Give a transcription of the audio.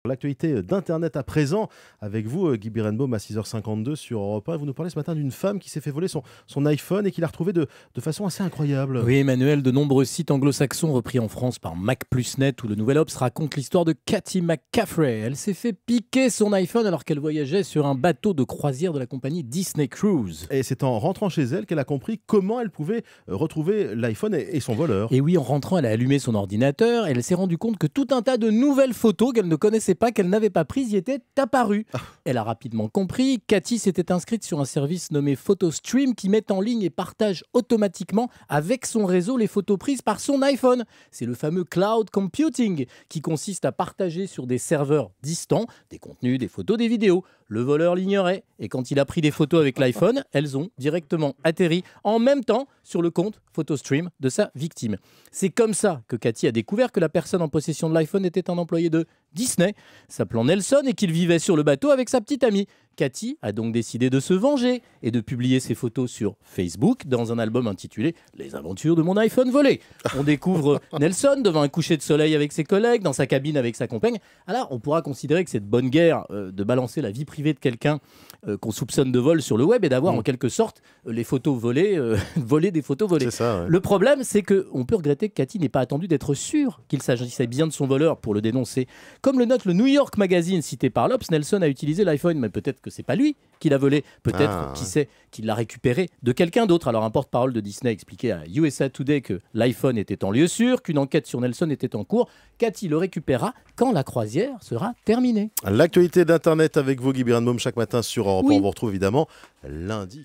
L'actualité d'Internet à présent, avec vous, Guy Birenbaum, à 6h52 sur Europe 1. Vous nous parlez ce matin d'une femme qui s'est fait voler son iPhone et qui l'a retrouvé de façon assez incroyable. Oui, Emmanuel, de nombreux sites anglo-saxons repris en France par Mac+Net ou le Nouvel Obs racontent l'histoire de Cathy McCaffrey. Elle s'est fait piquer son iPhone alors qu'elle voyageait sur un bateau de croisière de la compagnie Disney Cruise. Et c'est en rentrant chez elle qu'elle a compris comment elle pouvait retrouver l'iPhone et son voleur. Et oui, en rentrant, elle a allumé son ordinateur et elle s'est rendue compte que tout un tas de nouvelles photos qu'elle ne connaissait pas, qu'elle n'avait pas prises, y étaient apparues. Elle a rapidement compris. Cathy s'était inscrite sur un service nommé PhotoStream qui met en ligne et partage automatiquement avec son réseau les photos prises par son iPhone. C'est le fameux cloud computing qui consiste à partager sur des serveurs distants des contenus, des photos, des vidéos. Le voleur l'ignorait et quand il a pris des photos avec l'iPhone, elles ont directement atterri en même temps sur le compte PhotoStream de sa victime. C'est comme ça que Cathy a découvert que la personne en possession de l'iPhone était un employé de Disney, s'appelant Nelson, et qu'il vivait sur le bateau avec sa petite amie. Cathy a donc décidé de se venger et de publier ses photos sur Facebook dans un album intitulé « Les aventures de mon iPhone volé ». On découvre Nelson devant un coucher de soleil avec ses collègues, dans sa cabine avec sa compagne. Alors, on pourra considérer que c'est de bonne guerre de balancer la vie privée de quelqu'un qu'on soupçonne de vol sur le web et d'avoir en quelque sorte les photos volées, voler des photos volées. C'est ça, ouais. Le problème, c'est qu'on peut regretter que Cathy n'ait pas attendu d'être sûre qu'il s'agissait bien de son voleur pour le dénoncer. Comme le note le New York Magazine cité par l'Obs, Nelson a utilisé l'iPhone, mais peut-être que c'est pas lui qui l'a volé, peut-être, qui sait, qu'il l'a récupéré de quelqu'un d'autre. Alors un porte-parole de Disney expliquait à USA Today que l'iPhone était en lieu sûr, qu'une enquête sur Nelson était en cours. Cathy le récupérera quand la croisière sera terminée. L'actualité d'Internet avec vous, Guy Birenbaum, chaque matin sur Europe 1. Oui. On vous retrouve évidemment lundi.